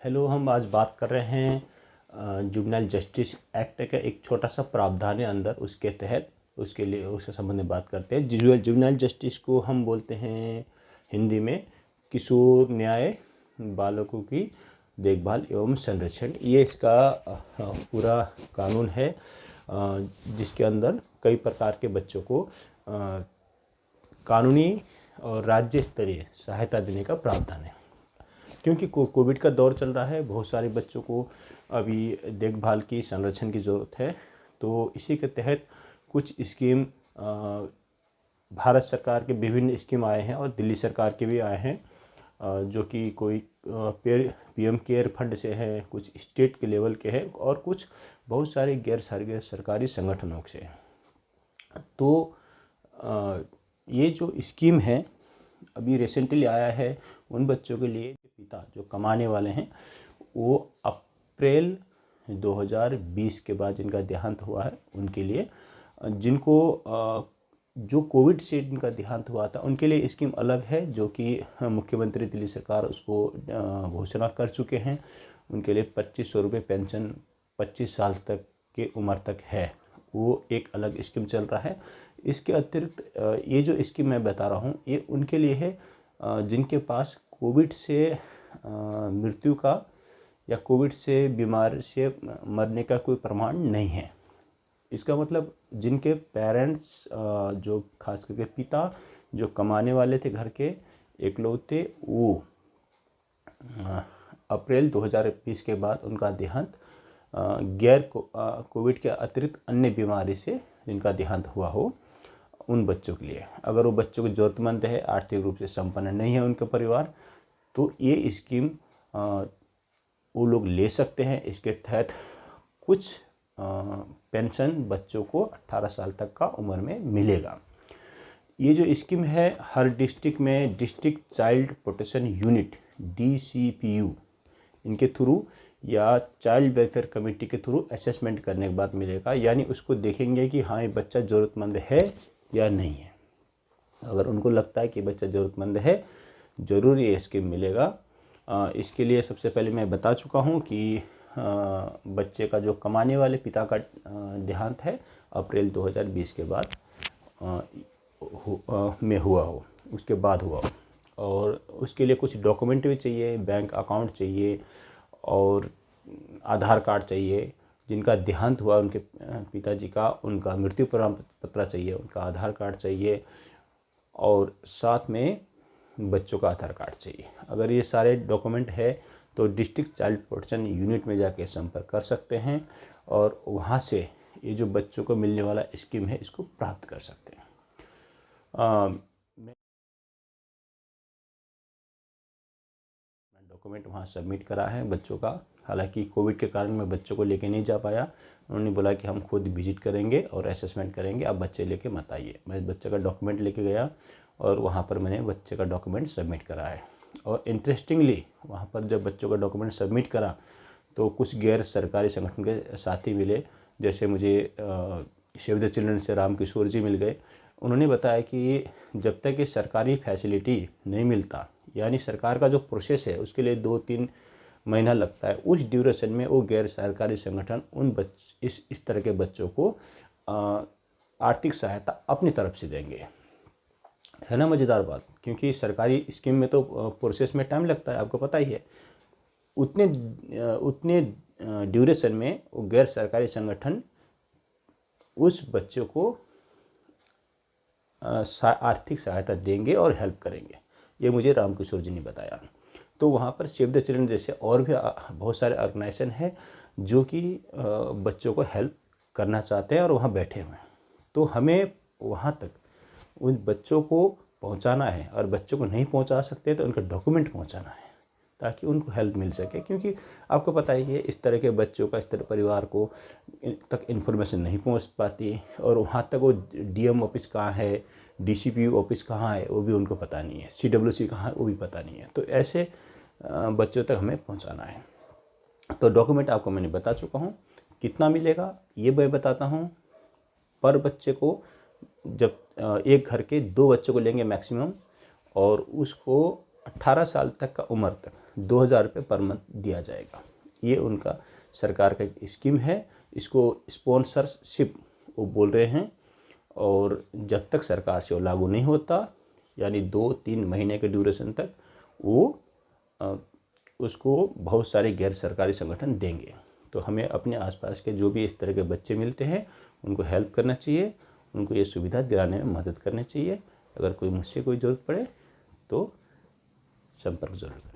Hello, हम आज बात कर रहे हैं जुवेनाइल जस्टिस एक्ट का एक छोटा सा प्रावधान है अंदर, उसके तहत उसके लिए उसके संबंध में बात करते हैं। जुवेनाइल जस्टिस को हम बोलते हैं हिंदी में किशोर न्याय, बालकों की देखभाल एवं संरक्षण। ये इसका पूरा कानून है, जिसके अंदर कई प्रकार के बच्चों को कानूनी और राज्य स्तरीय सहायता देने का प्रावधान है। क्योंकि कोविड का दौर चल रहा है, बहुत सारे बच्चों को अभी देखभाल की, संरक्षण की ज़रूरत है। तो इसी के तहत कुछ स्कीम भारत सरकार के विभिन्न स्कीम आए हैं और दिल्ली सरकार के भी आए हैं, जो कि कोई पीएम केयर फंड से हैं, कुछ स्टेट के लेवल के हैं और कुछ बहुत सारे गैर सरकारी संगठनों से हैं। तो ये जो स्कीम है अभी रिसेंटली आया है उन बच्चों के लिए पिता जो कमाने वाले हैं, वो अप्रैल 2020 के बाद जिनका देहांत हुआ है उनके लिए, जिनको जो कोविड से जिनका देहांत हुआ था उनके लिए स्कीम अलग है, जो कि मुख्यमंत्री दिल्ली सरकार उसको घोषणा कर चुके हैं। उनके लिए 2500 रुपये पेंशन 25 साल तक की उम्र तक है, वो एक अलग स्कीम चल रहा है। इसके अतिरिक्त ये जो स्कीम मैं बता रहा हूँ ये उनके लिए है जिनके पास कोविड से मृत्यु का या कोविड से बीमार से मरने का कोई प्रमाण नहीं है। इसका मतलब जिनके पेरेंट्स जो खास करके पिता जो कमाने वाले थे घर के इकलौते, वो अप्रैल 2020 के बाद उनका देहांत गैर कोविड के अतिरिक्त अन्य बीमारी से जिनका देहांत हुआ हो, उन बच्चों के लिए, अगर वो बच्चों को ज़रूरतमंद है, आर्थिक रूप से संपन्न नहीं है उनका परिवार, तो ये स्कीम वो लोग ले सकते हैं। इसके तहत कुछ पेंशन बच्चों को 18 साल तक का उम्र में मिलेगा। ये जो स्कीम है हर डिस्ट्रिक्ट में district child protection unit DCPU इनके थ्रू या चाइल्ड वेलफेयर कमेटी के थ्रू असेसमेंट करने के बाद मिलेगा। यानी उसको देखेंगे कि हाँ ये बच्चा ज़रूरतमंद है या नहीं है। अगर उनको लगता है कि बच्चा ज़रूरतमंद है, ज़रूर ये स्कीम मिलेगा। इसके लिए सबसे पहले मैं बता चुका हूँ कि बच्चे का जो कमाने वाले पिता का देहांत है अप्रैल 2020 के बाद में हुआ हो, उसके बाद हुआ हो, और उसके लिए कुछ डॉक्यूमेंट भी चाहिए, बैंक अकाउंट चाहिए और आधार कार्ड चाहिए। जिनका देहांत हुआ उनके पिताजी का, उनका मृत्यु प्रमाण पत्र चाहिए, उनका आधार कार्ड चाहिए और साथ में बच्चों का आधार कार्ड चाहिए। अगर ये सारे डॉक्यूमेंट है तो डिस्ट्रिक्ट चाइल्ड प्रोटेक्शन यूनिट में जाके संपर्क कर सकते हैं और वहाँ से ये जो बच्चों को मिलने वाला स्कीम है इसको प्राप्त कर सकते हैं। डॉक्यूमेंट वहाँ सबमिट करा है बच्चों का। हालांकि कोविड के कारण मैं बच्चों को लेके नहीं जा पाया, उन्होंने बोला कि हम खुद विजिट करेंगे और असेसमेंट करेंगे, आप बच्चे लेके मत आइए। मैं बच्चे का डॉक्यूमेंट लेके गया और वहाँ पर मैंने बच्चे का डॉक्यूमेंट सबमिट करा है। और इंटरेस्टिंगली वहाँ पर जब बच्चों का डॉक्यूमेंट सबमिट करा तो कुछ गैर सरकारी संगठन के साथी मिले, जैसे मुझे सेव द चिल्ड्रन से राम किशोर जी मिल गए। उन्होंने बताया कि जब तक ये सरकारी फैसिलिटी नहीं मिलता, यानी सरकार का जो प्रोसेस है उसके लिए 2-3 महीना लगता है, उस ड्यूरेशन में वो गैर सरकारी संगठन उन इस तरह के बच्चों को आर्थिक सहायता अपनी तरफ से देंगे। है ना मज़ेदार बात, क्योंकि सरकारी स्कीम में तो प्रोसेस में टाइम लगता है, आपको पता ही है। उतने ड्यूरेशन में वो गैर सरकारी संगठन उस बच्चों को आर्थिक सहायता देंगे और हेल्प करेंगे। ये मुझे रामकिशोर जी ने बताया। तो वहाँ पर सेव द चिल्ड्रन जैसे और भी बहुत सारे ऑर्गेनाइजेशन हैं जो कि बच्चों को हेल्प करना चाहते हैं और वहाँ बैठे हुए हैं। तो हमें वहाँ तक उन बच्चों को पहुँचाना है, और बच्चों को नहीं पहुँचा सकते तो उनका डॉक्यूमेंट पहुँचाना है ताकि उनको हेल्प मिल सके। क्योंकि आपको पता ही है इस तरह के बच्चों का, इस तरह परिवार को तक इन्फॉर्मेशन नहीं पहुंच पाती, और वहाँ तक वो DM ऑफिस कहाँ है, DCPU ऑफिस कहाँ है वो भी उनको पता नहीं है, CWC कहाँ है वो भी पता नहीं है। तो ऐसे बच्चों तक हमें पहुँचाना है। तो डॉक्यूमेंट आपको मैंने बता चुका हूँ। कितना मिलेगा ये मैं बताता हूँ। पर बच्चे को जब एक घर के 2 बच्चों को लेंगे मैक्सिमम, और उसको 18 साल तक का उम्र तक 2000 रुपये पर मंथ दिया जाएगा। ये उनका सरकार का एक स्कीम है, इसको स्पॉन्सरशिप वो बोल रहे हैं। और जब तक सरकार से वो लागू नहीं होता, यानी 2-3 महीने के ड्यूरेशन तक वो उसको बहुत सारे गैर सरकारी संगठन देंगे। तो हमें अपने आसपास के जो भी इस तरह के बच्चे मिलते हैं उनको हेल्प करना चाहिए, उनको ये सुविधा दिलाने में मदद करनी चाहिए। अगर कोई मुझसे कोई ज़रूरत पड़े तो संपर्क जरूर करें।